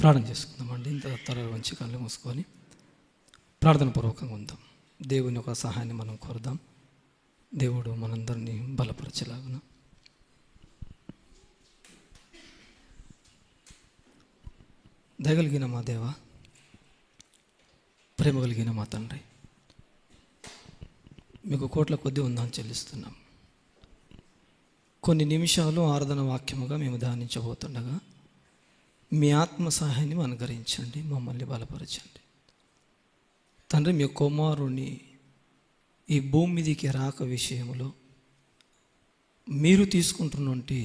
ప్రార్థన చేసుకుందామండి. ఇంత త్వరగా మంచి కళ్ళు మూసుకొని ప్రార్థన పూర్వకంగా ఉందాం. దేవుని యొక్క సహాయాన్ని మనం కోరుదాం. దేవుడు మనందరినీ బలపరచలాగున. దయగలిగిన మా దేవ, ప్రేమ కలిగిన మా తండ్రి, మీకు కోట్ల కొద్దీ ఉందని చెల్లిస్తున్నాం. కొన్ని నిమిషాలు ఆరాధన వాక్యముగా మేము ధ్యానించబోతుండగా మీ ఆత్మ సహాయాన్ని అనుగ్రహించండి, మమ్మల్ని బలపరచండి తండ్రి. మీ కుమారుని ఈ భూమి మీదికి రాక విషయంలో మీరు తీసుకుంటున్నటువంటి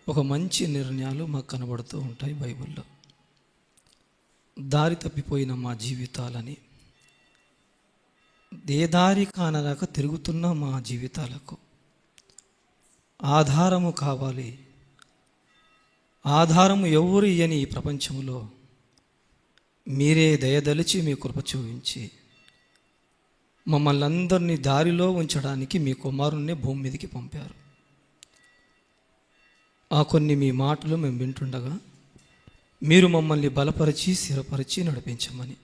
ఒక మంచి నిర్ణయాలు మాకు కనబడుతూ ఉంటాయి బైబిల్లో. దారి తప్పిపోయిన మా జీవితాలని, ఏ దారి కానరాక తిరుగుతున్న మా జీవితాలకు ఆధారము కావాలి. ఆధారము ఎవరు ఇయ్యని ఈ ప్రపంచంలో మీరే దయదలిచి మీ కృప చూపించి మమ్మల్ని అందరినీ దారిలో ఉంచడానికి మీ కుమారుణ్ణి భూమి మీదకి పంపారు. ఆ కొన్ని మీ మాటలు మేము వింటుండగా మీరు మమ్మల్ని బలపరిచి స్థిరపరిచి నడిపించమని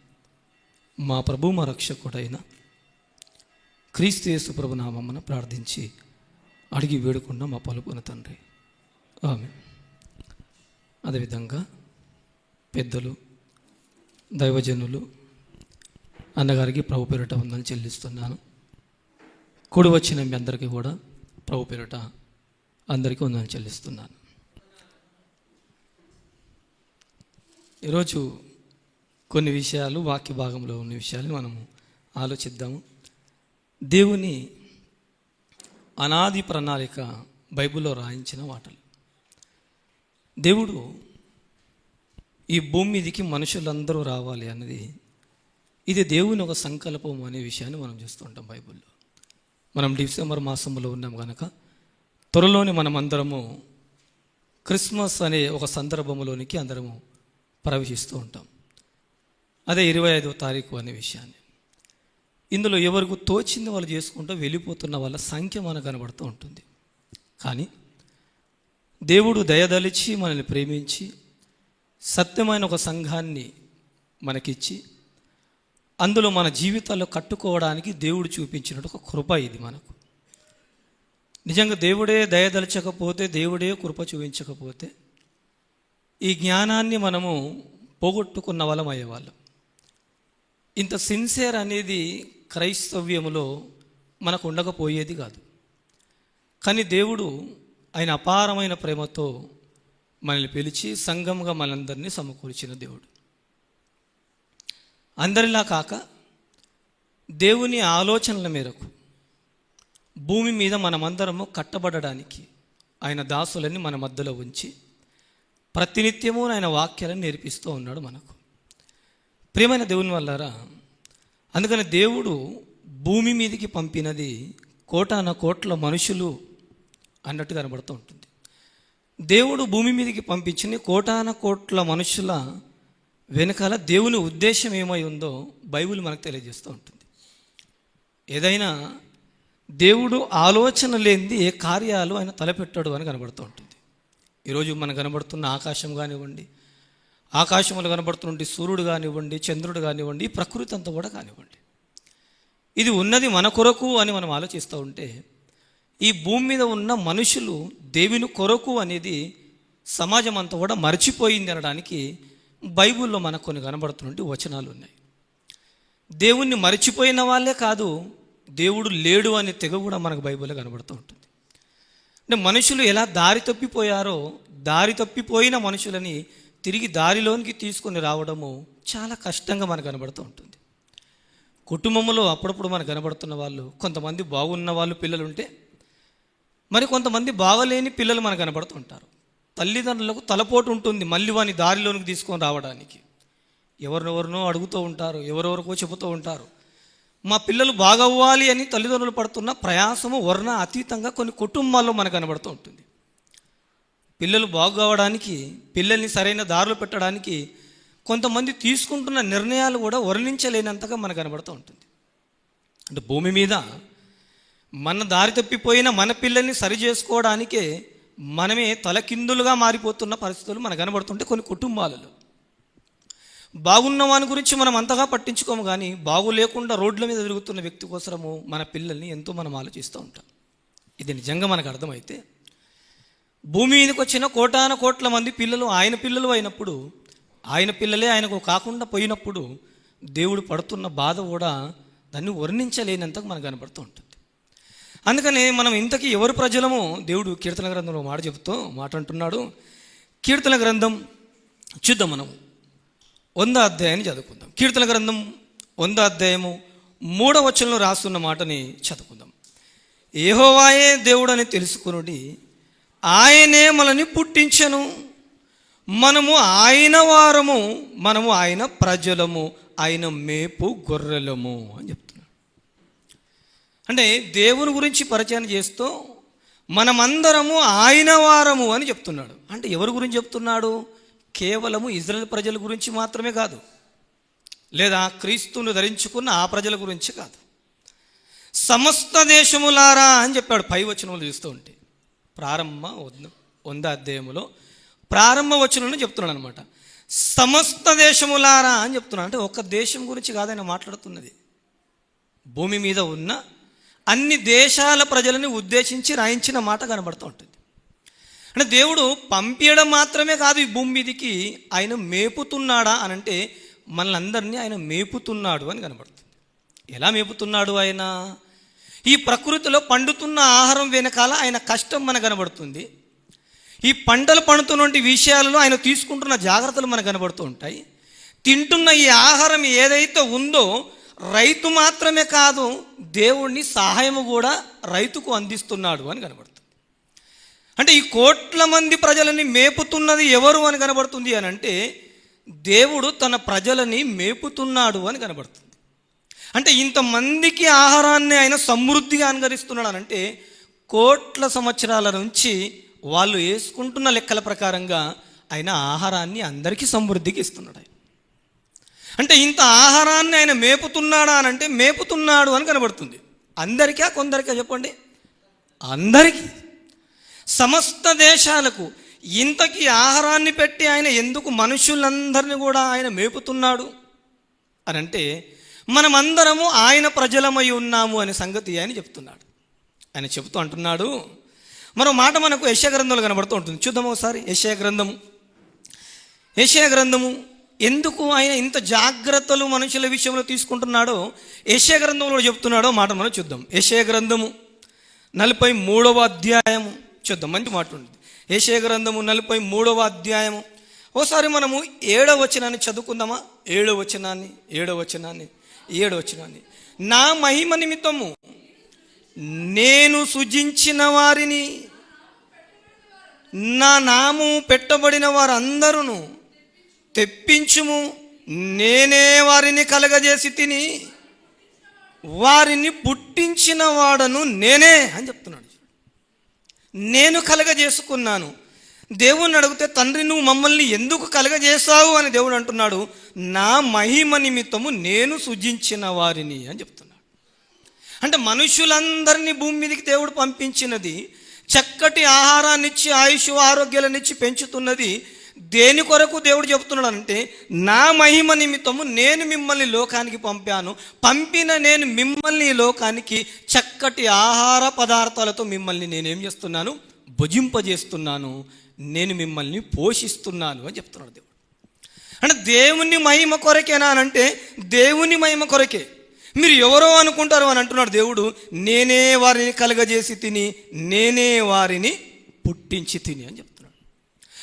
మా ప్రభు మా రక్షకుడైన క్రీస్తు యేసు ప్రభు నామమున ప్రార్థించి అడిగి వేడుకున్న మా పలుకున తండ్రి, ఆమేన్. అదేవిధంగా పెద్దలు, దైవజనులు అన్నగారికి ప్రభు పేరిట ఉందని చెల్లిస్తున్నాను. కూడి వచ్చిన మీ అందరికీ కూడా ప్రభు పేరిట అందరికీ ఉందని చెల్లిస్తున్నాను. ఈరోజు కొన్ని విషయాలు, వాక్య భాగంలో ఉన్న విషయాలు మనము ఆలోచిద్దాము. దేవుని అనాది ప్రణాళిక బైబిల్లో రాయించిన మాటలు. దేవుడు ఈ భూమి మీదికి మనుషులందరూ రావాలి అన్నది, ఇది దేవుని ఒక సంకల్పం అనే విషయాన్ని మనం చూస్తుంటాం బైబిల్లో. మనం డిసెంబర్ మాసంలో ఉన్నాం కనుక త్వరలోనే మనం అందరము క్రిస్మస్ అనే ఒక సందర్భంలోనికి అందరము ప్రవేశిస్తూ ఉంటాం. అదే 25వ తారీఖు అనే విషయాన్ని. ఇందులో ఎవరికి తోచింది వాళ్ళు చేసుకుంటూ వెళ్ళిపోతున్న వాళ్ళ సంఖ్య మనకు కనబడుతూ ఉంటుంది. కానీ దేవుడు దయదలిచి మనల్ని ప్రేమించి సత్యమైన ఒక సంఘాన్ని మనకిచ్చి అందులో మన జీవితాల్లో కట్టుకోవడానికి దేవుడు చూపించినట్టు ఒక కృప ఇది మనకు. నిజంగా దేవుడే దయదలచకపోతే, దేవుడే కృప చూపించకపోతే ఈ జ్ఞానాన్ని మనము పోగొట్టుకున్న వాళ్ళం అయ్యేవాళ్ళం. ఇంత సిన్సియర్ అనేది క్రైస్తవ్యములో మనకు ఉండకపోయేది కాదు. కానీ దేవుడు ఆయన అపారమైన ప్రేమతో మనల్ని పిలిచి సంఘంగా మనందరినీ సమకూర్చిన దేవుడు. అందరిలా కాక దేవుని ఆలోచనల మేరకు భూమి మీద మనమందరము కట్టబడడానికి ఆయన దాసులని మన మధ్యలో ఉంచి ప్రతినిత్యము ఆయన వాక్యాలను నేర్పిస్తూ ఉన్నాడు మనకు. ప్రియమైన దేవుని వల్లరా, అందుకని దేవుడు భూమి మీదకి పంపినది కోటాన కోట్ల మనుషులు అన్నట్టు కనబడుతూ ఉంటుంది. దేవుడు భూమి మీదకి పంపించిన కోటాన కోట్ల మనుషుల వెనకాల దేవుని ఉద్దేశం ఏమై ఉందో బైబిల్ మనకు తెలియజేస్తూ ఉంటుంది. ఏదైనా దేవుడు ఆలోచన లేనిది ఏ కార్యాలు ఆయన తలపెట్టాడు అని కనబడుతూ ఉంటుంది. ఈరోజు మనకు కనబడుతున్న ఆకాశం కానివ్వండి, ఆకాశంలో కనబడుతున్న సూర్యుడు కానివ్వండి, చంద్రుడు కానివ్వండి, ఈ ప్రకృతి అంతా కూడా కానివ్వండి, ఇది ఉన్నది మన కొరకు అని మనం ఆలోచిస్తూ ఉంటే ఈ భూమి మీద ఉన్న మనుషులు దేవుని కొరకు అనేది సమాజం అంతా కూడా మర్చిపోయింది అనడానికి బైబిల్లో మనకు కొన్ని కనబడుతున్నటువంటి వచనాలు ఉన్నాయి. దేవుణ్ణి మర్చిపోయిన వాళ్ళే కాదు, దేవుడు లేడు అనే తెగ కూడా మనకు బైబిల్లో కనబడుతూ ఉంటుంది. అంటే మనుషులు ఎలా దారి తప్పిపోయారో, దారి తప్పిపోయిన మనుషులని తిరిగి దారిలోనికి తీసుకొని రావడము చాలా కష్టంగా మనకు కనబడుతూ ఉంటుంది. కుటుంబంలో అప్పుడప్పుడు మనకు కనబడుతున్న వాళ్ళు, కొంతమంది బాగున్న వాళ్ళు పిల్లలు ఉంటే మరి కొంతమంది బాగలేని పిల్లలు మనకు కనబడుతూ ఉంటారు. తల్లిదండ్రులకు తలపోటు ఉంటుంది మళ్ళీ వాని దారిలోనికి తీసుకొని రావడానికి. ఎవరినెవరినో అడుగుతూ ఉంటారు, ఎవరెవరికో చెబుతూ ఉంటారు. మా పిల్లలు బాగవ్వాలి అని తల్లిదండ్రులు పడుతున్న ప్రయాసము వర్ణ అతీతంగా కొన్ని కుటుంబాల్లో మనకు కనబడుతూ ఉంటుంది. పిల్లలు బాగు కావడానికి, పిల్లల్ని సరైన దారిలో పెట్టడానికి కొంతమంది తీసుకుంటున్న నిర్ణయాలు కూడా వర్ణించలేనంతగా మనకు కనబడుతూ ఉంటుంది. అంటే భూమి మీద మన దారి తప్పిపోయిన మన పిల్లల్ని సరి చేసుకోవడానికే మనమే తలకిందులుగా మారిపోతున్న పరిస్థితులు మనకు కనబడుతుంటే కొన్ని కుటుంబాలలో బాగున్న వాని గురించి మనం అంతగా పట్టించుకోము, కానీ బాగులేకుండా రోడ్ల మీద తిరుగుతున్న వ్యక్తి కోసము మన పిల్లల్ని ఎంతో మనం ఆలోచిస్తూ ఉంటాం. ఇది నిజంగా మనకు అర్థమైతే భూమి మీదకి వచ్చిన కోటాన కోట్ల మంది పిల్లలు ఆయన పిల్లలు అయినప్పుడు, ఆయన పిల్లలే ఆయనకు కాకుండా పోయినప్పుడు దేవుడు పడుతున్న బాధ కూడా దాన్ని వర్ణించలేనంతకు మనకు కనపడుతూ ఉంటుంది. అందుకని మనం ఇంతకీ ఎవరు ప్రజలమో దేవుడు కీర్తన గ్రంథంలో మాట అంటున్నాడు. కీర్తన గ్రంథం చూద్దాం, మనం 1వ అధ్యాయాన్ని చదువుకుందాం. కీర్తన గ్రంథం 1వ అధ్యాయము 3వ వచనంలో రాస్తున్న మాటని చదువుకుందాం. యెహోవాయే దేవుడని తెలుసుకొనుడి, ఆయనే మనల్ని పుట్టించెను, మనము ఆయన వారము, మనము ఆయన ప్రజలము, ఆయన మేపు గొర్రెలము అని చెప్తున్నాడు. అంటే దేవుని గురించి పరిచయం చేస్తూ మనమందరము ఆయన వారము అని చెప్తున్నాడు. అంటే ఎవరి గురించి చెప్తున్నాడు? కేవలము ఇజ్రాయెల్ ప్రజల గురించి మాత్రమే కాదు, లేదా క్రీస్తును ధరించుకున్న ఆ ప్రజల గురించి కాదు, సమస్త దేశములారా అని చెప్పాడు. పై వచనములు చూస్తూ ఉంటే ప్రారంభ 1వ అధ్యాయములో ప్రారంభ వచనంలో చెప్తున్నాడు అనమాట. సమస్త దేశములారా అని చెప్తున్నాడు. అంటే ఒక దేశం గురించి కాదని మాట్లాడుతున్నది, భూమి మీద ఉన్న అన్ని దేశాల ప్రజలని ఉద్దేశించి రాయించిన మాట కనబడుతూ ఉంటుంది. అంటే దేవుడు పంపించడం మాత్రమే కాదు, ఈ భూమి మీదకి ఆయన మేపుతున్నాడా అని అంటే మనల్ని ఆయన మేపుతున్నాడు అని కనబడుతుంది. ఎలా మేపుతున్నాడు? ఆయన ఈ ప్రకృతిలో పండుతున్న ఆహారం వెనకాల ఆయన కష్టం మనకు కనబడుతుంది. ఈ పంటలు పండుతున్న విషయాలలో ఆయన తీసుకుంటున్న జాగ్రత్తలు మనకు కనబడుతూ ఉంటాయి. తింటున్న ఈ ఆహారం ఏదైతే ఉందో రైతు మాత్రమే కాదు, దేవుడిని సహాయము కూడా రైతుకు అందిస్తున్నాడు అని కనబడుతుంది. అంటే ఈ కోట్ల మంది ప్రజలని మేపుతున్నది ఎవరు అని కనబడుతుంది అని అంటే దేవుడు తన ప్రజలని మేపుతున్నాడు అని కనబడుతుంది. అంటే ఇంతమందికి ఆహారాన్ని ఆయన సమృద్ధిగా అనుగరిస్తున్నాడు అని అంటే కోట్ల సంవత్సరాల నుంచి వాళ్ళు వేసుకుంటున్న లెక్కల ప్రకారంగా ఆయన ఆహారాన్ని అందరికీ సమృద్ధికి ఇస్తున్నాడు. అంటే ఇంత ఆహారాన్ని ఆయన మేపుతున్నాడా అని అంటే మేపుతున్నాడు అని కనబడుతుంది. అందరికా కొందరికా చెప్పండి? అందరికీ, సమస్త దేశాలకు ఇంతకీ ఆహారాన్ని పెట్టి ఆయన ఎందుకు మనుషులందరినీ కూడా ఆయన మేపుతున్నాడు అని అంటే మనమందరము ఆయన ప్రజలమై ఉన్నాము అనే సంగతి ఆయన చెప్తున్నాడు. ఆయన చెబుతూ అంటున్నాడు. మరో మాట మనకు యెషయా గ్రంథంలో కనబడుతూ ఉంటుంది. చూద్దాము ఒకసారి యెషయా గ్రంథము ఎందుకు ఆయన ఇంత జాగ్రత్తలు మనుషుల విషయంలో తీసుకుంటున్నాడో యెషయా గ్రంథంలో చెప్తున్నాడో మాట మనం చూద్దాం. యెషయా గ్రంథము 43వ అధ్యాయము చూద్దాం. మంచి మాట ఉంటుంది. యెషయా గ్రంథము 43వ అధ్యాయము ఓసారి మనము 7వ వచనాన్ని చదువుకుందామా? 7వ వచనాన్ని నా మహిమ నిమిత్తము నేను సృజించిన వారిని, నా నామము పెట్టబడిన వారందరూ తెప్పించుము, నేనే వారిని కలగజేసి తిని వారిని పుట్టించిన వాడను నేనే అని చెప్తున్నాడు. నేను కలగజేసుకున్నాను. దేవుణ్ణి అడిగితే తండ్రి నువ్వు మమ్మల్ని ఎందుకు కలగజేసావు అని దేవుడు అంటున్నాడు. నా మహిమ నిమిత్తము నేను సృజించిన వారిని అని చెప్తున్నాడు. అంటే మనుషులందరినీ భూమి మీదకి దేవుడు పంపించినది, చక్కటి ఆహారాన్ని ఇచ్చి ఆయుష్ ఆరోగ్యాలను ఇచ్చి పెంచుతున్నది దేని కొరకు దేవుడు చెప్తున్నాడు అంటే నా మహిమ నిమిత్తము నేను మిమ్మల్ని లోకానికి పంపాను, పంపిన నేను మిమ్మల్ని లోకానికి చక్కటి ఆహార పదార్థాలతో మిమ్మల్ని నేనేం చేస్తున్నాను? భుజింపజేస్తున్నాను, నేను మిమ్మల్ని పోషిస్తున్నాను అని చెప్తున్నాడు దేవుడు. అంటే దేవుని మహిమ కొరకేనా అని అంటే దేవుని మహిమ కొరకే. మీరు ఎవరో అనుకుంటారు అని అంటున్నాడు దేవుడు. నేనే వారిని కలగజేసి తిని, నేనే వారిని పుట్టించి తిని అని చెప్తున్నాడు.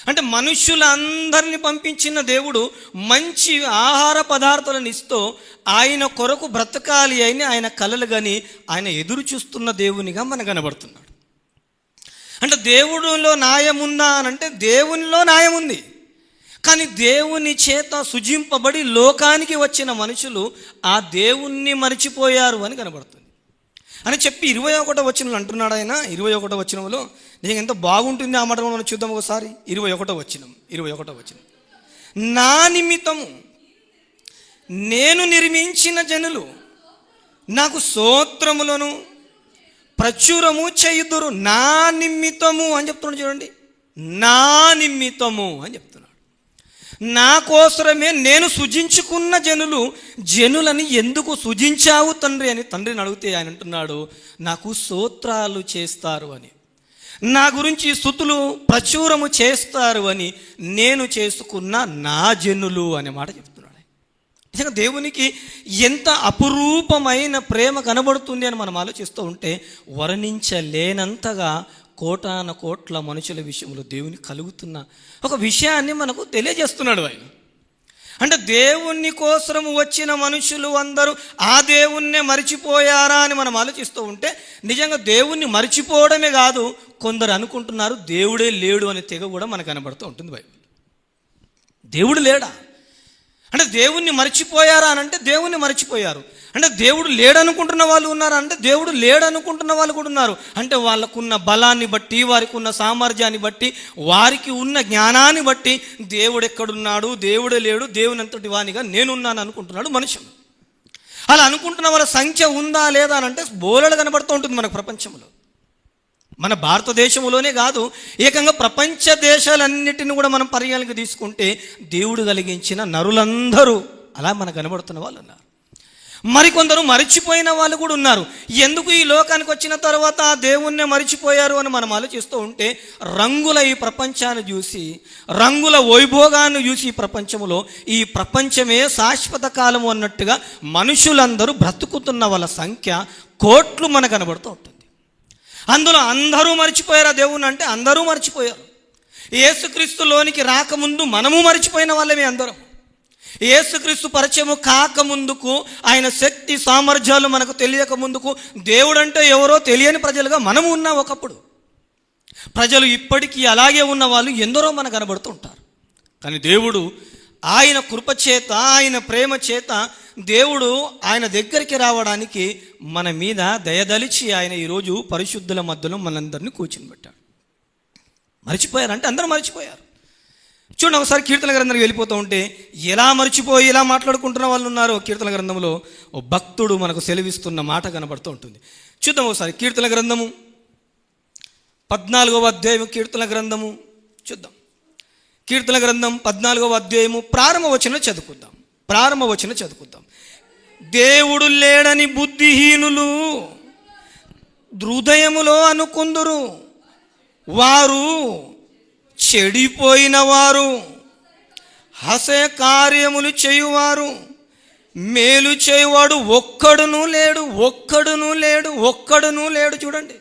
అంటే మనుషులందరినీ పంపించిన దేవుడు మంచి ఆహార పదార్థాలను ఇస్తూ ఆయన కొరకు బ్రతకాలి అని ఆయన కలలు కానీ ఆయన ఎదురు చూస్తున్న దేవునిగా మనకు కనబడుతున్నాడు. అంటే దేవుడిలో న్యాయం ఉందా అని అంటే దేవునిలో న్యాయం ఉంది, కానీ దేవుని చేత సృజింపబడి లోకానికి వచ్చిన మనుషులు ఆ దేవుణ్ణి మరిచిపోయారు అని కనబడుతుంది అని చెప్పి 21వ వచనంలో అంటున్నాడు ఆయన. 21వ వచనంలో నిజంగా ఎంత బాగుంటుంది ఆ మాట మనం చూద్దాం ఒకసారి. 21వ వచనం నా నిమిత్తము నేను నిర్మించిన జనులు నాకు స్తోత్రములను ప్రచురము చేయుదురు. నా నిమిత్తము అని చెప్తున్నాడు చూడండి, నా నిమిత్తము అని చెప్తున్నాడు. నా కోసమే నేను సృజించుకున్న జనులని ఎందుకు సృజించావు తండ్రి అని తండ్రిని అడిగితే ఆయన అంటున్నాడు, నాకు స్తోత్రాలు చేస్తారు అని, నా గురించి స్తుతులు ప్రచురము చేస్తారు అని నేను చేసుకున్న నా జనులు అనే మాట చెప్తున్నాడు. నిజంగా దేవునికి ఎంత అపురూపమైన ప్రేమ కనబడుతుంది అని మనం ఆలోచిస్తూ ఉంటే వర్ణించలేనంతగా కోటాన కోట్ల మనుషుల విషయంలో దేవుని కలుగుతున్న ఒక విషయాన్ని మనకు తెలియజేస్తున్నాడు ఆయన. అంటే దేవుని కోసం వచ్చిన మనుషులు అందరూ ఆ దేవుణ్ణే మరిచిపోయారా అని మనం ఆలోచిస్తూ ఉంటే నిజంగా దేవుణ్ణి మరిచిపోవడమే కాదు, కొందరు అనుకుంటున్నారు దేవుడే లేడు అనే తెగ కూడా మనకు కనబడుతూ ఉంటుంది బైబిల్. దేవుడు లేడా అంటే దేవుణ్ణి మర్చిపోయారా అని అంటే దేవుణ్ణి మర్చిపోయారు. అంటే దేవుడు లేడనుకుంటున్న వాళ్ళు ఉన్నారు, అంటే దేవుడు లేడనుకుంటున్న వాళ్ళు కూడా ఉన్నారు. అంటే వాళ్ళకున్న బలాన్ని బట్టి, వారికి ఉన్న సామర్థ్యాన్ని బట్టి, వారికి ఉన్న జ్ఞానాన్ని బట్టి దేవుడు ఎక్కడున్నాడు, దేవుడే లేడు, దేవుని అంతటి వానిగా నేనున్నాను అనుకుంటున్నాడు మనుషులు. అలా అనుకుంటున్న వాళ్ళ సంఖ్య ఉందా లేదా అని అంటే బోలెడు కనబడుతూ ఉంటుంది మనకు ప్రపంచంలో. మన భారతదేశంలోనే కాదు, ఏకంగా ప్రపంచ దేశాలన్నిటిని కూడా మనం పరిగణలోకి తీసుకుంటే దేవుడు కలిగించిన నరులందరూ అలా మనకు కనబడుతున్న వాళ్ళు ఉన్నారు. మరికొందరు మరిచిపోయిన వాళ్ళు కూడా ఉన్నారు. ఎందుకు ఈ లోకానికి వచ్చిన తర్వాత ఆ దేవుణ్ణే మరిచిపోయారు అని మనం ఆలోచిస్తూ ఉంటే రంగుల ఈ ప్రపంచాన్ని చూసి, రంగుల వైభోగాన్ని చూసి ఈ ప్రపంచమే శాశ్వత కాలము అన్నట్టుగా మనుషులందరూ బ్రతుకుతున్న వాళ్ళ సంఖ్య కోట్లు మనకు కనబడుతూ ఉంటుంది. అందులో అందరూ మర్చిపోయారా దేవుణ్ణి అంటే అందరూ మర్చిపోయారు. యేసుక్రీస్తులోనికి రాకముందు మనము మర్చిపోయిన వాళ్ళమే అందరం. యేసుక్రీస్తు పరిచయము కాకముందుకు, ఆయన శక్తి సామర్థ్యాలు మనకు తెలియక ముందుకు దేవుడంటే ఎవరో తెలియని ప్రజలుగా మనము ఉన్నాం. ఒకప్పుడు ప్రజలు ఇప్పటికీ అలాగే ఉన్న వాళ్ళు ఎందరో మనకు కనబడుతూ ఉంటారు. కానీ దేవుడు ఆయన కృపచేత, ఆయన ప్రేమ చేత దేవుడు ఆయన దగ్గరికి రావడానికి మన మీద దయదలిచి ఆయన ఈరోజు పరిశుద్ధుల మధ్యలో మనందరినీ కూర్చుని పెట్టాడు. మర్చిపోయారంటే అందరూ మర్చిపోయారు. చూడండి, ఒకసారి కీర్తన గ్రంథానికి వెళ్ళిపోతూ ఉంటే ఎలా మర్చిపోయి ఇలా మాట్లాడుకుంటున్న వాళ్ళు ఉన్నారో కీర్తన గ్రంథంలో ఓ భక్తుడు మనకు సెలవిస్తున్న మాట కనబడుతూ ఉంటుంది. చూద్దాం ఒకసారి కీర్తన గ్రంథము 14వ అధ్యాయం. కీర్తన గ్రంథము చూద్దాం. కీర్తన గ్రంథం 14వ అధ్యాయము ప్రారంభ వచనం చదువుకుందాం. దేవుడు లేడని బుద్ధిహీనులు హృదయములో అనుకుందురు, వారు చెడిపోయిన వారు, హసయ కార్యములు చేయువారు, మేలు చేయువాడు ఒక్కడునూ లేడు. చూడండి,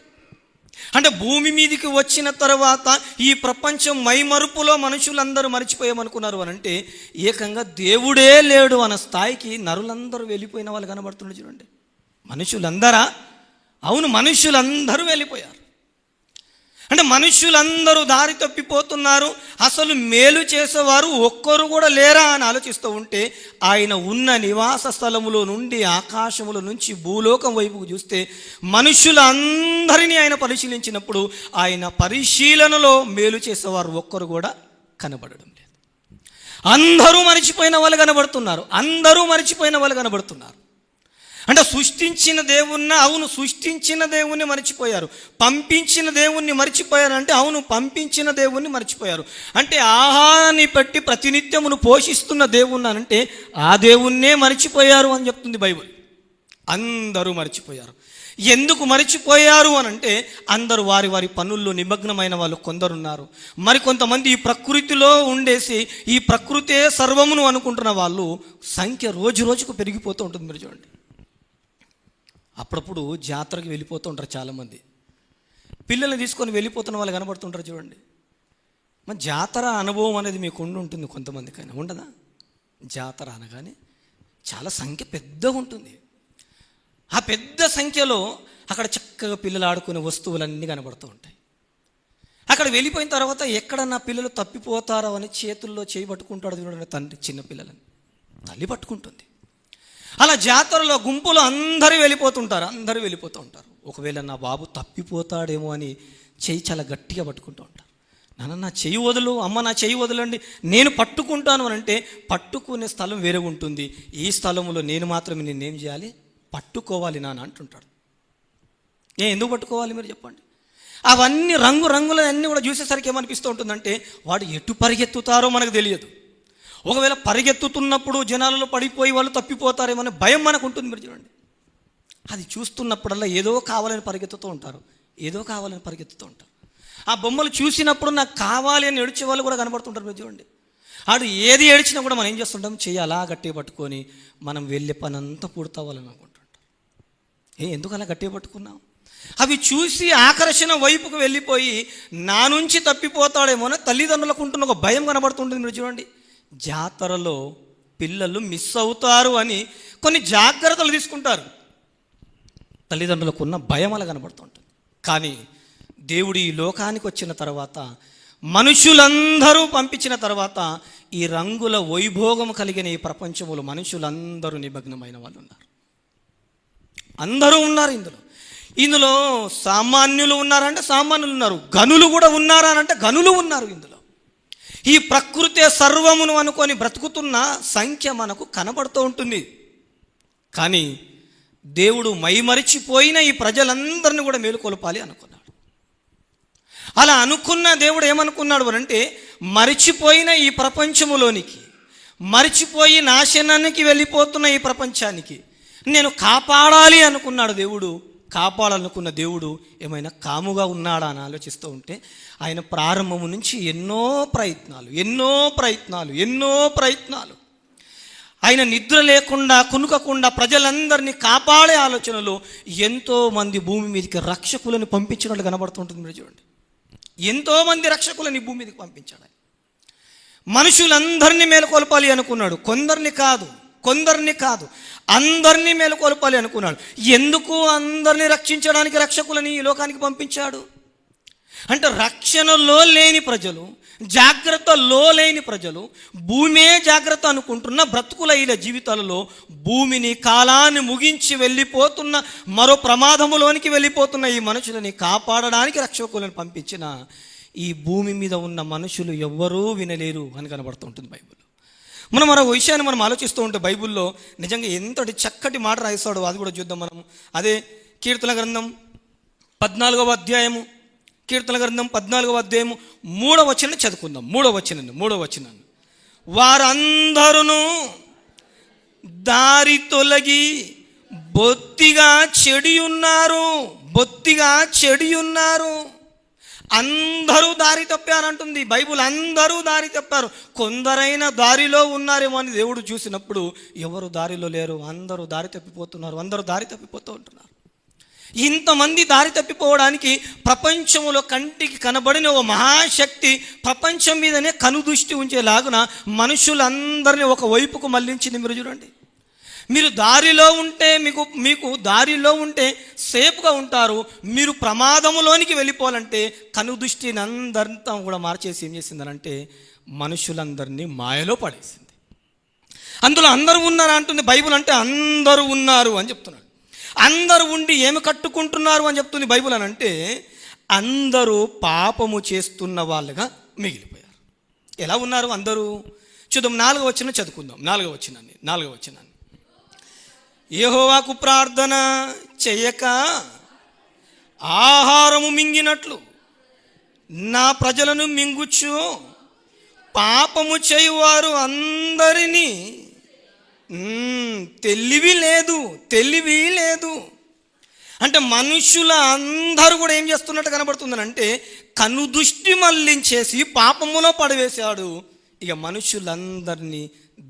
అంటే భూమి మీదికి వచ్చిన తర్వాత ఈ ప్రపంచం మైమరుపులో మనుషులందరూ మర్చిపోయామనుకున్నారు అని అంటే ఏకంగా దేవుడే లేడు అన్న స్థాయికి నరులందరూ వెళ్ళిపోయిన వాళ్ళు కనబడుతున్నారు. చూడండి, మనుషులందరా? అవును, మనుషులందరూ వెళ్ళిపోయారు. అంటే మనుషులందరూ దారి తప్పిపోతున్నారు. అసలు మేలు చేసేవారు ఒక్కరు కూడా లేరా అని ఆలోచిస్తూ ఉంటే ఆయన ఉన్న నివాస స్థలములో నుండి, ఆకాశముల నుంచి భూలోకం వైపుకు చూస్తే మనుషులందరినీ ఆయన పరిశీలించినప్పుడు ఆయన పరిశీలనలో మేలు చేసేవారు ఒక్కరు కూడా కనబడడం లేదు. అందరూ మరిచిపోయిన వాళ్ళు కనబడుతున్నారు. అంటే సృష్టించిన దేవుణ్ణి మర్చిపోయారు. పంపించిన దేవుణ్ణి మర్చిపోయారు అంటే అవును, పంపించిన దేవుణ్ణి మర్చిపోయారు. అంటే ఆహారాన్ని పెట్టి ప్రతినిత్యమును పోషిస్తున్న దేవుణ్ణి అంటే ఆ దేవుణ్ణే మర్చిపోయారు అని చెప్తుంది బైబిల్. అందరూ మర్చిపోయారు. ఎందుకు మర్చిపోయారు అని అంటే అందరూ వారి వారి పనుల్లో నిమగ్నమైన వాళ్ళు కొందరున్నారు. మరికొంతమంది ఈ ప్రకృతిలో ఉండేసి ఈ ప్రకృతే సర్వమును అనుకుంటున్న వాళ్ళు సంఖ్య రోజు రోజుకు పెరిగిపోతూ ఉంటుంది. మీరు చూడండి, అప్పుడప్పుడు జాతరకి వెళ్ళిపోతూ ఉంటారు చాలామంది. పిల్లల్ని తీసుకొని వెళ్ళిపోతున్న వాళ్ళు కనబడుతుంటారు. చూడండి, మరి జాతర అనుభవం అనేది మీకు ఉంటుంది కొంతమందికైనా, ఉండదా? జాతర అనగానే చాలా సంఖ్య పెద్దగా ఉంటుంది. ఆ పెద్ద సంఖ్యలో అక్కడ చక్కగా పిల్లలు ఆడుకునే వస్తువులన్నీ కనబడుతూ ఉంటాయి. అక్కడ వెళ్ళిపోయిన తర్వాత ఎక్కడ నా పిల్లలు తప్పిపోతారో అని చేతుల్లో చేయి పట్టుకుంటాడు. చూడండి, తండ్రి చిన్న పిల్లలని తల్లి పట్టుకుంటుంది. అలా జాతరలో గుంపులో అందరూ వెళ్ళిపోతూ ఉంటారు. ఒకవేళ నా బాబు తప్పిపోతాడేమో అని చెయ్యి చాలా గట్టిగా పట్టుకుంటూ ఉంటారు. నా చెయ్యి వదులు, అమ్మ నా చెయ్యి వదలండి, నేను పట్టుకుంటాను అని అంటే పట్టుకునే స్థలం వేరే ఉంటుంది. ఈ స్థలంలో నేను మాత్రమే నేనేం చేయాలి, పట్టుకోవాలి నాన్న అంటుంటాడు. ఎందుకు పట్టుకోవాలి మీరు చెప్పండి? అవన్నీ రంగులన్నీ కూడా చూసేసరికి ఏమనిపిస్తూ ఉంటుందంటే వాడు ఎటు పరిగెత్తుతారో మనకు తెలియదు. ఒకవేళ పరిగెత్తుతున్నప్పుడు జనాలలో పడిపోయి వాళ్ళు తప్పిపోతారేమో భయం మనకు ఉంటుంది. మీరు చూడండి, అది చూస్తున్నప్పుడల్లా ఏదో కావాలని పరిగెత్తుతూ ఉంటారు, ఏదో కావాలని పరిగెత్తుతూ ఉంటారు. ఆ బొమ్మలు చూసినప్పుడు నాకు కావాలి అని ఏడ్చే వాళ్ళు కూడా కనబడుతుంటారు. మీరు చూడండి, ఆడు ఏది ఏడ్చినా కూడా మనం ఏం చేస్తుంటాం, చెయ్యి అలా గట్టిగా పట్టుకొని మనం వెళ్ళే పని అంతా పూర్తవ్వాలని అనుకుంటుంటాం. ఎందుకు అలా గట్టిగా పట్టుకున్నాం? అవి చూసి ఆకర్షణ వైపుకు వెళ్ళిపోయి నా నుంచి తప్పిపోతాడేమో అని తల్లిదండ్రులకు ఉంటున్న ఒక భయం కనబడుతుంటుంది. మీరు చూడండి, జాతరలో పిల్లలు మిస్ అవుతారు అని కొన్ని జాగ్రత్తలు తీసుకుంటారు. తల్లిదండ్రులకు ఉన్న భయం అలా కనబడుతుంటుంది. కానీ దేవుడు ఈ లోకానికి వచ్చిన తర్వాత, మనుషులందరూ పంపించిన తర్వాత, ఈ రంగుల వైభోగం కలిగిన ఈ ప్రపంచంలో మనుషులందరూ నిమగ్నమైన వాళ్ళు ఉన్నారు. అందరూ ఉన్నారు ఇందులో సామాన్యులు ఉన్నారంటే సామాన్యులు ఉన్నారు, గనులు కూడా ఉన్నారా అంటే గనులు ఉన్నారు. ఇందులో ఈ ప్రకృతే సర్వమును అనుకొని బ్రతుకుతున్న సంఖ్య మనకు కనబడుతూ ఉంటుంది. కానీ దేవుడు మైమరిచిపోయిన ఈ ప్రజలందరినీ కూడా మేలుకొల్పాలి అనుకున్నాడు. అలా అనుకున్న దేవుడు ఏమనుకున్నాడు అంటే, మరిచిపోయిన ఈ ప్రపంచములోనికి, మరిచిపోయి నాశనానికి వెళ్ళిపోతున్న ఈ ప్రపంచానికి నేను కాపాడాలి అనుకున్నాడు దేవుడు. కాపాడాలనుకున్న దేవుడు ఏమైనా కాముగా ఉన్నాడా అని ఆలోచిస్తూ ఉంటే, ఆయన ప్రారంభము నుంచి ఎన్నో ప్రయత్నాలు ఆయన నిద్ర లేకుండా కునుకకుండా ప్రజలందరినీ కాపాడే ఆలోచనలో ఎంతోమంది భూమి మీదకి రక్షకులను పంపించినట్లు కనబడుతుంటుంది. మీరు చూడండి, ఎంతోమంది రక్షకులని భూమి మీదకి పంపించాడు. మనుషులందరినీ మేలుకొల్పాలి అనుకున్నాడు. కొందరిని కాదు అందరినీ మేలుకొల్పాలి అనుకున్నాడు. ఎందుకు అందరినీ రక్షించడానికి రక్షకులని ఈ లోకానికి పంపించాడు అంటే, రక్షణలో లేని ప్రజలు, జాగ్రత్తలో లేని ప్రజలు, భూమే జాగ్రత్త అనుకుంటున్న బ్రతుకులైన జీవితాలలో భూమిని, కాలాన్ని ముగించి వెళ్ళిపోతున్న, మరో ప్రమాదములోనికి వెళ్ళిపోతున్న ఈ మనుషులని కాపాడడానికి రక్షకులను పంపించిన ఈ భూమి మీద ఉన్న మనుషులు ఎవ్వరూ వినలేరు అని కనబడుతుంటుంది బైబిల్. మనం మరో విషయాన్ని మనం ఆలోచిస్తూ ఉంటే బైబిల్లో నిజంగా ఎంతటి చక్కటి మాట రాయిస్తాడో అది కూడా చూద్దాం మనం. అదే కీర్తన గ్రంథం 14వ అధ్యాయము, కీర్తన గ్రంథం 14వ అధ్యాయము 3వ వచనం చదువుకుందాం. 3వ వచనం, వారందరూ దారి తొలగి బొత్తిగా చెడి ఉన్నారు. అందరూ దారి తప్పారంటుంది బైబుల్. అందరూ దారి తప్పారు. కొందరైనా దారిలో ఉన్నారేమో అని దేవుడు చూసినప్పుడు ఎవరు దారిలో లేరు, అందరూ దారి తప్పిపోతున్నారు, అందరూ దారి తప్పిపోతూ ఉంటున్నారు. ఇంతమంది దారి తప్పిపోవడానికి ప్రపంచంలో కంటికి కనబడిన ఓ మహాశక్తి ప్రపంచం మీదనే కనుదృష్టి ఉంచేలాగున మనుషులందరినీ ఒక వైపుకు మళ్లించింది. మీరు చూడండి, మీరు దారిలో ఉంటే మీకు దారిలో ఉంటే సేఫ్గా ఉంటారు. మీరు ప్రమాదములోనికి వెళ్ళిపోవాలంటే కనుదృష్టిని అందరితో కూడా మార్చేసి ఏం చేసిందనంటే మనుషులందరినీ మాయలో పడేసింది. అందులో అందరూ ఉన్నారా అంటుంది బైబుల్. అంటే అందరూ ఉన్నారు అని చెప్తున్నాడు. అందరూ ఉండి ఏమి కట్టుకుంటున్నారు అని చెప్తుంది బైబుల్. అని అంటే అందరూ పాపము చేస్తున్న వాళ్ళుగా మిగిలిపోయారు. ఎలా ఉన్నారు అందరూ? చూద్దాం, 4వ వచనం చదువుకుందాం. 4వ వచనాన్ని, యెహోవాకు ప్రార్థన చేయక ఆహారము మింగినట్లు నా ప్రజలను మింగుచు పాపము చేయువారు అందరినీ తెలివి లేదు. అంటే మనుషుల అందరూ కూడా ఏం చేస్తున్నట్టు కనబడుతుందని అంటే కనుదృష్టి మళ్లించేసి పాపములో పడవేశాడు. ఇక మనుషులందరినీ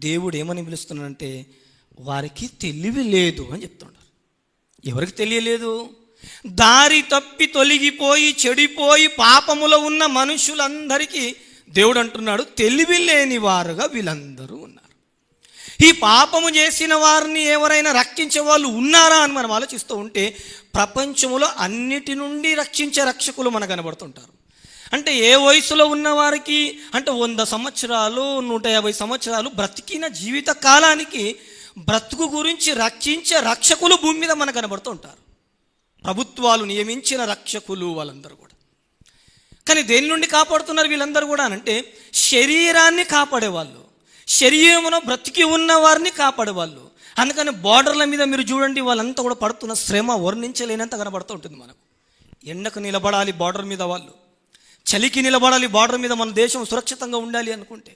దేవుడు ఏమని పిలుస్తున్నాడంటే వారికి తెలివి లేదు అని చెప్తున్నారు. ఎవరికి తెలియలేదు? దారి తప్పి తొలగిపోయి చెడిపోయి పాపములో ఉన్న మనుషులందరికీ దేవుడు అంటున్నాడు తెలివి లేని వారుగా వీళ్ళందరూ ఉన్నారు. ఈ పాపము చేసిన వారిని ఎవరైనా రక్షించే వాళ్ళు ఉన్నారా అని మనం ఆలోచిస్తూ ఉంటే ప్రపంచంలో అన్నిటి నుండి రక్షించే రక్షకులు మనకు కనబడుతుంటారు. అంటే ఏ వయసులో ఉన్న వారికి అంటే 100 సంవత్సరాలు 150 సంవత్సరాలు బ్రతికిన జీవిత కాలానికి బ్రతుకు గురించి రక్షించే రక్షకులు భూమి మీద మనకు కనబడుతూ ఉంటారు. ప్రభుత్వాలు నియమించిన రక్షకులు వాళ్ళందరూ కూడా. కానీ దేని నుండి కాపాడుతున్నారు వీళ్ళందరూ కూడా అంటే శరీరాన్ని కాపాడేవాళ్ళు, శరీరంలో బ్రతికి ఉన్న వారిని కాపాడేవాళ్ళు. అందుకని బార్డర్ల మీద మీరు చూడండి, వాళ్ళంతా కూడా పడుతున్న శ్రమ వర్ణించలేనంత కనబడుతూ ఉంటుంది మనకు. ఎండకు నిలబడాలి బార్డర్ మీద వాళ్ళు, చలికి నిలబడాలి బార్డర్ మీద, మన దేశం సురక్షితంగా ఉండాలి అనుకుంటే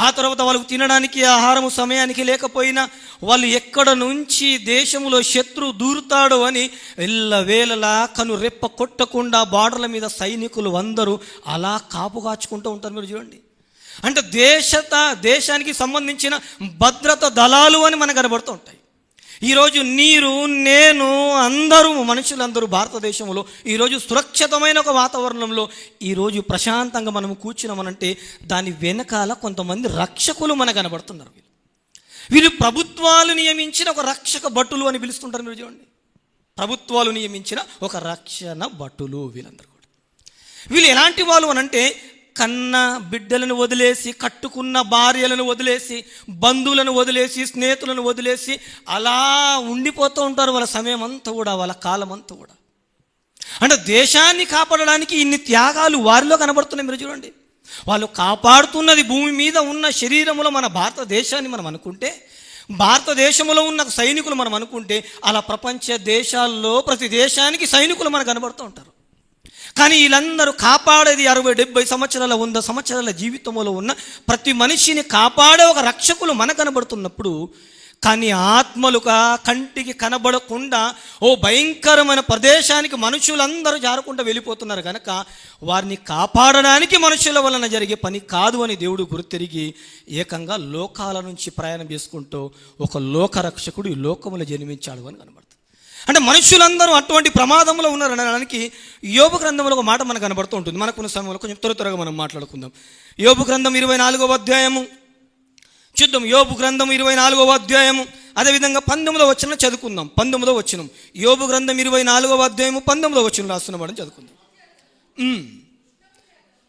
ఆ తర్వాత వాళ్ళకు తినడానికి ఆహారము సమయానికి లేకపోయినా వాళ్ళు ఎక్కడ నుంచి దేశంలో శత్రువు దూరుతాడో అని ఎల్లవేళలా కను రెప్ప కొట్టకుండా బార్డర్ల మీద సైనికులు అందరూ అలా కాపుగాచుకుంటూ ఉంటారు. మీరు చూడండి, అంటే దేశానికి సంబంధించిన భద్రత దళాలు అని మనకు కనబడుతూ ఉంటాయి. ఈరోజు నీరు, నేను, అందరూ మనుషులందరూ భారతదేశంలో ఈరోజు సురక్షితమైన ఒక వాతావరణంలో ఈరోజు ప్రశాంతంగా మనం కూర్చున్నామనంటే దాని వెనకాల కొంతమంది రక్షకులు మనకు కనబడుతున్నారు. వీళ్ళు ప్రభుత్వాలు నియమించిన ఒక రక్షక భటులు అని పిలుస్తుంటారు. మీరు చూడండి, ప్రభుత్వాలు నియమించిన ఒక రక్షణ భటులు వీళ్ళందరూ కూడా. వీళ్ళు ఎలాంటి వాళ్ళు అనంటే కన్న బిడ్డలను వదిలేసి, కట్టుకున్న భార్యలను వదిలేసి, బంధువులను వదిలేసి, స్నేహితులను వదిలేసి అలా ఉండిపోతూ ఉంటారు వాళ్ళ సమయం అంతా కూడా, వాళ్ళ కాలం అంతా కూడా. అంటే దేశాన్ని కాపాడడానికి ఇన్ని త్యాగాలు వారిలో కనబడుతున్నాయి. మీరు చూడండి, వాళ్ళు కాపాడుతున్నది భూమి మీద ఉన్న శరీరములో మన భారతదేశాన్ని మనం అనుకుంటే, భారతదేశంలో ఉన్న సైనికులు మనం అనుకుంటే, అలా ప్రపంచ దేశాల్లో ప్రతి దేశానికి సైనికులు మనకు కనబడుతూ ఉంటారు. కానీ వీళ్ళందరూ కాపాడేది 60-70 సంవత్సరాల 100 సంవత్సరాల జీవితంలో ఉన్న ప్రతి మనిషిని కాపాడే ఒక రక్షకులు మనకు కనబడుతున్నప్పుడు, కానీ ఆత్మలుగా కంటికి కనబడకుండా ఓ భయంకరమైన ప్రదేశానికి మనుషులందరూ జారుకుంటూ వెళ్ళిపోతున్నారు కనుక వారిని కాపాడడానికి మనుషుల వలన జరిగే పని కాదు అని దేవుడు గుర్తెరిగి ఏకంగా లోకాల నుంచి ప్రయాణం చేసుకుంటూ ఒక లోకరక్షకుడు ఈ లోకములో జన్మించాడు అని కనబడుతుంది. అంటే మనుషులందరూ అటువంటి ప్రమాదంలో ఉన్నారనడానికి యోబు గ్రంథంలో ఒక మాట మనకు కనబడుతూ ఉంటుంది. మనకున్న సమయంలో కొంచెం త్వరగా మనం మాట్లాడుకుందాం. యోబు గ్రంథం 24వ అధ్యాయము చూద్దాం. యోబు గ్రంథం 24వ అధ్యాయము అదేవిధంగా 19వ వచనం చదువుకుందాం. 19వ వచనం, యోబు గ్రంథం 24వ అధ్యాయము 19వ వచనం రాస్తున్న వాడిని చదువుకుందాం.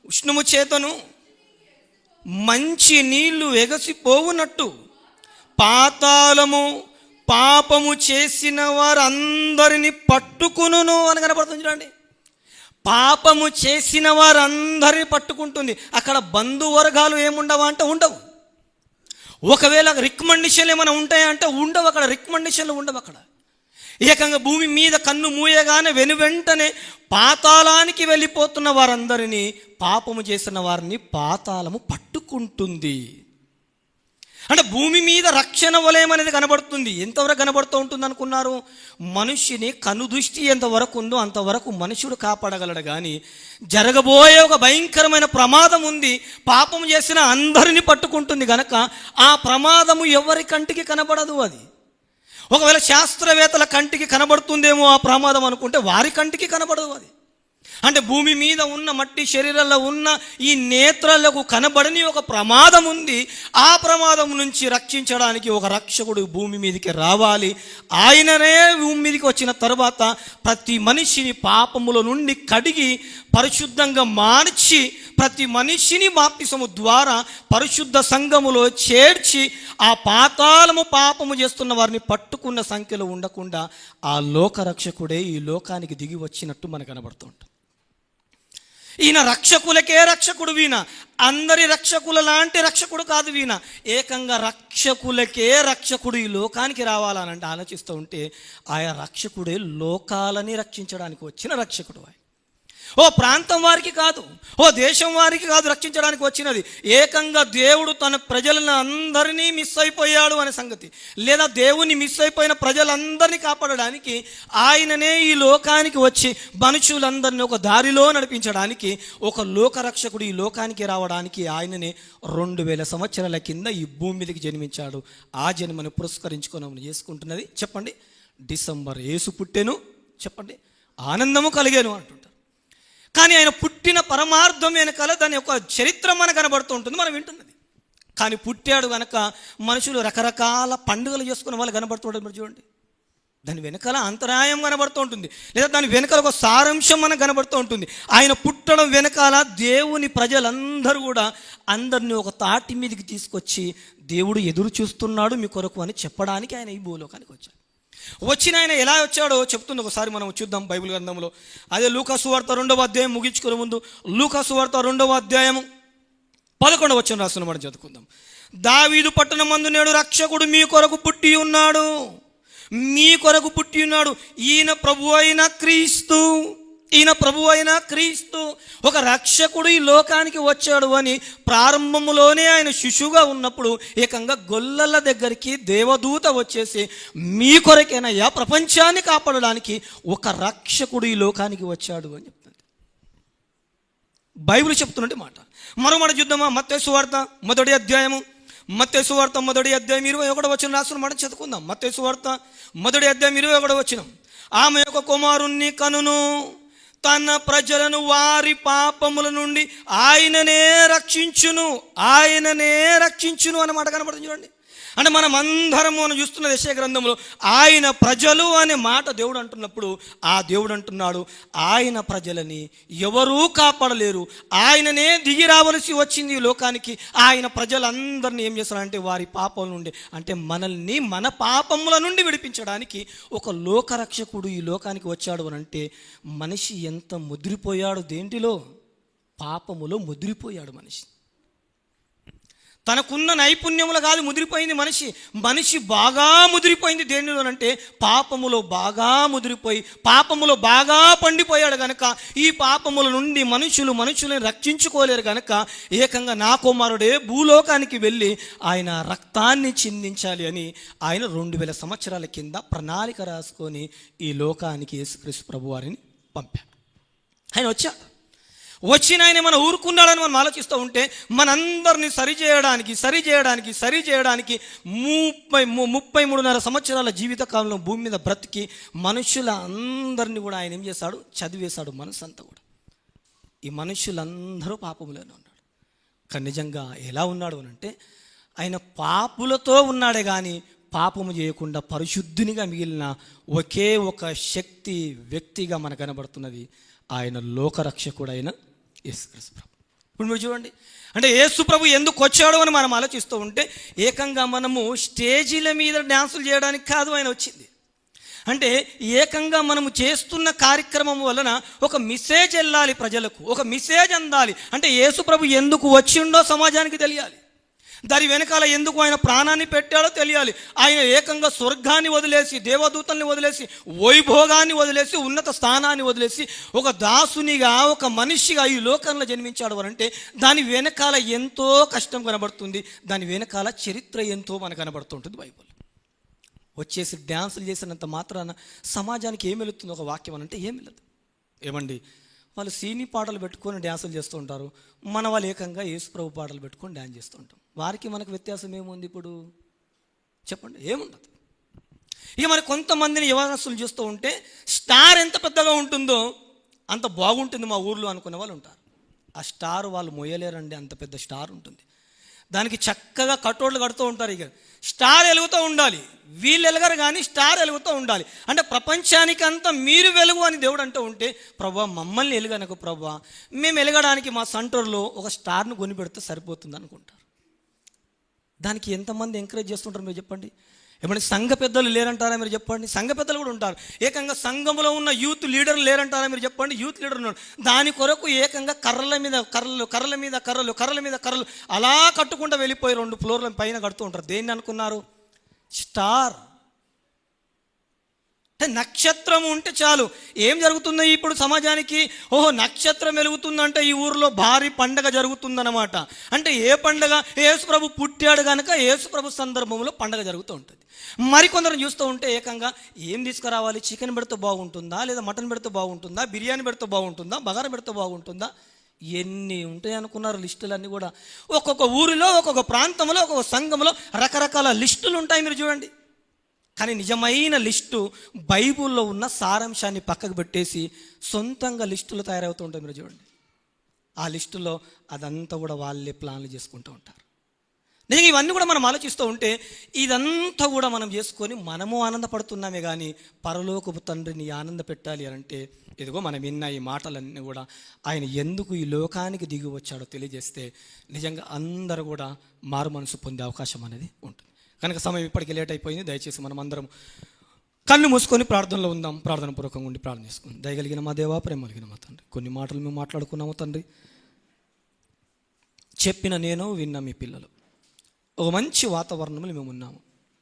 ఉష్ణము చేతను మంచి నీళ్లు ఎగసిపోవునట్టు పాతాళము పాపము చేసిన వారందరిని పట్టుకును అని కనపడుతుంది. చూడండి, పాపము చేసిన వారందరిని పట్టుకుంటుంది. అక్కడ బంధువర్గాలు ఏముండవా అంటే ఉండవు. ఒకవేళ రికమెండేషన్లు ఏమైనా ఉంటాయా అంటే ఉండవు. అక్కడ రికమెండేషన్లు ఉండవు. అక్కడ ఏకంగా భూమి మీద కన్ను మూయగానే వెనువెంటనే పాతాళానికి వెళ్ళిపోతున్న వారందరినీ, పాపము చేసిన వారిని పాతాళము పట్టుకుంటుంది. అంటే భూమి మీద రక్షణ వలయం అనేది కనబడుతుంది. ఎంతవరకు కనబడుతూ ఉంటుంది అనుకున్నారు? మనిషిని కనుదృష్టి ఎంతవరకు ఉందో అంతవరకు మనుషుడు కాపాడగలడు. కానీ జరగబోయే ఒక భయంకరమైన ప్రమాదం ఉంది, పాపం చేసిన అందరినీ పట్టుకుంటుంది కనుక ఆ ప్రమాదము ఎవరి కంటికి కనబడదు. అది ఒకవేళ శాస్త్రవేత్తల కంటికి కనబడుతుందేమో ఆ ప్రమాదం అనుకుంటే వారి కంటికి కనబడదు. అది అంటే భూమి మీద ఉన్న మట్టి శరీరంలో ఉన్న ఈ నేత్రాలకు కనబడని ఒక ప్రమాదం ఉంది. ఆ ప్రమాదం నుంచి రక్షించడానికి ఒక రక్షకుడు భూమి మీదకి రావాలి. ఆయననే భూమి మీదకి వచ్చిన తర్వాత ప్రతి మనిషిని పాపముల నుండి కడిగి పరిశుద్ధంగా మార్చి ప్రతి మనిషిని బాప్తిసము ద్వారా పరిశుద్ధ సంఘములో చేర్చి ఆ పాతాళము పాపము చేస్తున్న వారిని పట్టుకున్న సంఖ్యలో ఉండకుండా ఆ లోకరక్షకుడే ఈ లోకానికి దిగి వచ్చినట్టు మనకు కనబడుతుంటాం. ఈయన రక్షకులకే రక్షకుడు. వీణ అందరి రక్షకుల లాంటి రక్షకుడు కాదు. వీణ ఏకంగా రక్షకులకే రక్షకుడు ఈ లోకానికి రావాలనంటే ఆలోచిస్తూ ఉంటే ఆయా రక్షకుడే లోకాలని రక్షించడానికి వచ్చిన రక్షకుడు. ఓ ప్రాంతం వారికి కాదు, ఓ దేశం వారికి కాదు రక్షించడానికి వచ్చినది. ఏకంగా దేవుడు తన ప్రజలను అందరినీ మిస్ అయిపోయాడు అనే సంగతి, లేదా దేవుని మిస్ అయిపోయిన ప్రజలందరినీ కాపాడడానికి ఆయననే ఈ లోకానికి వచ్చి మనుషులందరినీ ఒక దారిలో నడిపించడానికి ఒక లోకరక్షకుడు ఈ లోకానికి రావడానికి ఆయననే 2000 సంవత్సరాల కింద ఈ భూమి మీదకి జన్మించాడు. ఆ జన్మను పురస్కరించుకొని చేసుకుంటున్నది చెప్పండి డిసెంబర్. యేసు పుట్టెను చెప్పండి, ఆనందము కలిగాను అంటుంటారు. కానీ ఆయన పుట్టిన పరమార్థం వెనకాల దాని యొక్క చరిత్ర మనకు కనబడుతూ ఉంటుంది, మనం వింటున్నది. కానీ పుట్టాడు కనుక మనుషులు రకరకాల పండుగలు చేసుకునే వాళ్ళు కనబడుతుంటారు. మీరు చూడండి, దాని వెనకాల అంతరాయం కనబడుతూ ఉంటుంది, లేదా దాని వెనకాల ఒక సారాంశం మనకు కనబడుతూ ఉంటుంది. ఆయన పుట్టడం వెనకాల దేవుని ప్రజలందరూ కూడా అందరినీ ఒక తాటి మీదకి తీసుకొచ్చి దేవుడు ఎదురు చూస్తున్నాడు మీ కొరకు అని చెప్పడానికి ఆయన ఈ భూలోకానికి వచ్చాడు. వచ్చిన ఆయన ఎలా వచ్చాడో చెప్తుంది, ఒకసారి మనం చూద్దాం బైబిల్ గ్రంథంలో. అదే లూకా సువార్త 2వ అధ్యాయం ముగించుకునే ముందు లూకా సువార్త 2వ అధ్యాయము 11వ వచనం రాస్తున్న మనం చదువుకుందాం. దావీదు పట్టణమందు నేడు రక్షకుడు మీ కొరకు పుట్టి ఉన్నాడు, మీ కొరకు పుట్టి ఉన్నాడు, ఈయన ప్రభు అయిన క్రీస్తు. ఈయన ప్రభు అయిన క్రీస్తు ఒక రక్షకుడు ఈ లోకానికి వచ్చాడు అని ప్రారంభంలోనే ఆయన శిశువుగా ఉన్నప్పుడు ఏకంగా గొల్లల దగ్గరికి దేవదూత వచ్చేసి, మీ కొరకేనయ్యా ప్రపంచాన్ని కాపాడడానికి ఒక రక్షకుడు ఈ లోకానికి వచ్చాడు అని చెప్తుంది బైబిల్ చెప్తున్నట్టు మాట. మరో మాట చూద్దామా? మత్తయి సువార్త మొదటి అధ్యాయం 21 వచనం రాసిన మాట చదువుకుందాం. మత్తయి సువార్త మొదటి అధ్యాయం 21 వచనం. ఆమె యొక్క కుమారుణ్ణి కనును, తన ప్రజలను వారి పాపముల నుండి ఆయననే రక్షించును అన్నమాట కనబడుతుంది చూడండి. అంటే మనం చూస్తున్న యెషయా గ్రంథంలో ఆయన ప్రజలు అనే మాట దేవుడు అంటున్నప్పుడు ఆ దేవుడు అంటున్నాడు, ఆయన ప్రజలని ఎవరూ కాపాడలేరు, ఆయననే దిగి రావలసి వచ్చింది ఈ లోకానికి. ఆయన ప్రజలందరినీ ఏం చేస్తారంటే వారి పాపముల నుండి, అంటే మనల్ని మన పాపముల నుండి విడిపించడానికి ఒక లోకరక్షకుడు ఈ లోకానికి వచ్చాడు అని అంటే మనిషి ఎంత ముదిరిపోయాడు, దేంటిలో? పాపములో ముదిరిపోయాడు మనిషి. తనకున్న నైపుణ్యములు కాదు ముదిరిపోయింది మనిషి బాగా ముదిరిపోయింది. దేనిలోనంటే పాపములో బాగా ముదిరిపోయి పాపములో బాగా పండిపోయాడు గనక ఈ పాపముల నుండి మనుషులను రక్షించుకోలేరు గనక ఏకంగా నా కుమారుడే భూలోకానికి వెళ్ళి ఆయన రక్తాన్ని చిందించాలి అని ఆయన 2000 సంవత్సరాల కింద ప్రణాళిక రాసుకొని ఈ లోకానికి యేసుక్రీస్తు ప్రభు వారిని పంపాడు. ఆయన వచ్చిన ఆయన మనం ఊరుకున్నాడని మనం ఆలోచిస్తూ ఉంటే మనందరినీ సరిచేయడానికి 33.5 సంవత్సరాల జీవితకాలంలో భూమి మీద బ్రతికి మనుషుల అందరినీ కూడా ఆయన ఏం చేశాడు? చదివేశాడు మనసు అంతా కూడా. ఈ మనుషులందరూ పాపములోనే ఉన్నాడు. కానీ నిజంగా ఎలా ఉన్నాడు అని అంటే ఆయన పాపులతో ఉన్నాడే కానీ పాపము చేయకుండా పరిశుద్ధునిగా మిగిలిన ఒకే ఒక వ్యక్తిగా మనకు కనబడుతున్నది ఆయన లోకరక్షకుడు అయిన యేసుక్రీస్తు ప్రభు. ఇప్పుడు మీరు చూడండి, అంటే యేసు ప్రభు ఎందుకు వచ్చాడో అని మనం ఆలోచిస్తూ ఉంటే ఏకంగా మనము స్టేజీల మీద డ్యాన్సులు చేయడానికి కాదు ఆయన వచ్చింది. అంటే ఏకంగా మనము చేస్తున్న కార్యక్రమం వలన ఒక మెసేజ్ వెళ్ళాలి, ప్రజలకు ఒక మెసేజ్ అందాలి. అంటే యేసు ప్రభు ఎందుకు వచ్చిండో సమాజానికి తెలియాలి. దాని వెనకాల ఎందుకు ఆయన ప్రాణాన్ని పెట్టాడో తెలియాలి. ఆయన ఏకంగా స్వర్గాన్ని వదిలేసి, దేవదూతల్ని వదిలేసి, వైభోగాన్ని వదిలేసి, ఉన్నత స్థానాన్ని వదిలేసి ఒక దాసునిగా, ఒక మనిషిగా ఈ లోకంలో జన్మించాడు అంటే దాని వెనకాల ఎంతో కష్టం కనబడుతుంది. దాని వెనకాల చరిత్ర ఎంతో మనకు కనబడుతుంటుంది. బైబుల్ వచ్చేసి డ్యాన్సులు చేసినంత మాత్రాన సమాజానికి ఏం వెళుతుంది? ఒక వాక్యం అని అంటే ఏం వెళ్ళదు. ఏమండి, వాళ్ళు సీని పాటలు పెట్టుకొని డ్యాన్సులు చేస్తూ ఉంటారు, మన వాళ్ళు ఏకంగా యేసు ప్రభు పాటలు పెట్టుకొని డ్యాన్స్ చేస్తూ ఉంటాం. వారికి మనకు వ్యత్యాసం ఏముంది ఇప్పుడు చెప్పండి? ఏముండదు. ఇక మరి కొంతమందిని యవనస్తులు చూస్తూ ఉంటే స్టార్ ఎంత పెద్దగా ఉంటుందో అంత బాగుంటుంది మా ఊర్లో అనుకునే వాళ్ళు ఉంటారు. ఆ స్టార్ వాళ్ళు మొయ్యలేరండి, అంత పెద్ద స్టార్ ఉంటుంది. దానికి చక్కగా కటోళ్ళు కడుతూ ఉంటారు. ఇక స్టార్ వెలుగుతూ ఉండాలి, వీళ్ళు వెలగరు కానీ స్టార్ వెలుగుతూ ఉండాలి. అంటే ప్రపంచానికి అంతా మీరు వెలుగు అని దేవుడు అంటూ ఉంటే ప్రభా మమ్మల్ని వెలుగనకు ప్రభా, మేము వెలగడానికి మా సెంటర్లో ఒక స్టార్ను కొని పెడితే సరిపోతుంది అనుకుంటారు. దానికి ఎంతమంది ఎంకరేజ్ చేస్తుంటారు మీరు చెప్పండి? ఏమంటే సంఘ పెద్దలు లేరంటారా మీరు చెప్పండి? సంఘ పెద్దలు కూడా ఉంటారు. ఏకంగా సంఘంలో ఉన్న యూత్ లీడర్లు లేరంటారా మీరు చెప్పండి? యూత్ లీడర్ ఉన్నాడు. దాని కొరకు ఏకంగా కర్రల మీద కర్రలు అలా కట్టుకుంటూ వెళ్ళిపోయి 2 ఫ్లోర్ల పైన కడుతూ ఉంటారు. దేన్ని అనుకున్నారు? స్టార్. అంటే నక్షత్రం ఉంటే చాలు. ఏం జరుగుతుందో ఇప్పుడు సమాజానికి? ఓహో, నక్షత్రం వెలుగుతుందంటే ఈ ఊరిలో భారీ పండగ జరుగుతుందన్నమాట. అంటే ఏ పండగ? యేసు ప్రభు పుట్టాడు కనుక యేసు ప్రభు సందర్భంలో పండగ జరుగుతూ ఉంటుంది. మరికొందరు చూస్తూ ఉంటే ఏకంగా ఏం తీసుకురావాలి? చికెన్ పెడితే బాగుంటుందా, లేదా మటన్ పెడితే బాగుంటుందా, బిర్యానీ పెడితే బాగుంటుందా, బగారా పెడితే బాగుంటుందా? ఎన్ని ఉంటాయి అనుకున్నారు లిస్టులన్నీ కూడా. ఒక్కొక్క ఊరిలో, ఒక్కొక్క ప్రాంతంలో, ఒక్కొక్క సంఘంలో రకరకాల లిస్టులు ఉంటాయి. మీరు చూడండి. కానీ నిజమైన లిస్టు బైబుల్లో ఉన్న సారాంశాన్ని పక్కకు పెట్టేసి సొంతంగా లిస్టులు తయారవుతూ ఉంటాయి. మీరు చూడండి, ఆ లిస్టులో అదంతా కూడా వాళ్ళే ప్లాన్లు చేసుకుంటూ ఉంటారు. నిజంగా ఇవన్నీ కూడా మనం ఆలోచిస్తూ ఉంటే ఇదంతా కూడా మనం చేసుకొని మనము ఆనందపడుతున్నామే కానీ పరలోకపు తండ్రిని ఆనంద పెట్టాలి అని అంటే ఇదిగో మనం విన్న ఈ మాటలన్నీ కూడా ఆయన ఎందుకు ఈ లోకానికి దిగి వచ్చాడో తెలియజేస్తే నిజంగా అందరూ కూడా మారు మనసు పొందే అవకాశం అనేది ఉంటుంది. కనుక సమయం ఇప్పటికీ లేట్ అయిపోయింది. దయచేసి మనం అందరం కళ్ళు మూసుకొని ప్రార్థనలో ఉందాం. ప్రార్థన పూర్వకంగా ఉండి ప్రార్థన చేసుకుందాం. దయగలిగిన మా దేవా, ప్రేమ కలిగిన మా తండ్రి, కొన్ని మాటలు మేము మాట్లాడుకున్నాము తండ్రి. చెప్పిన నేను, విన్న మీ పిల్లలు ఒక మంచి వాతావరణంలో మేము ఉన్నాము.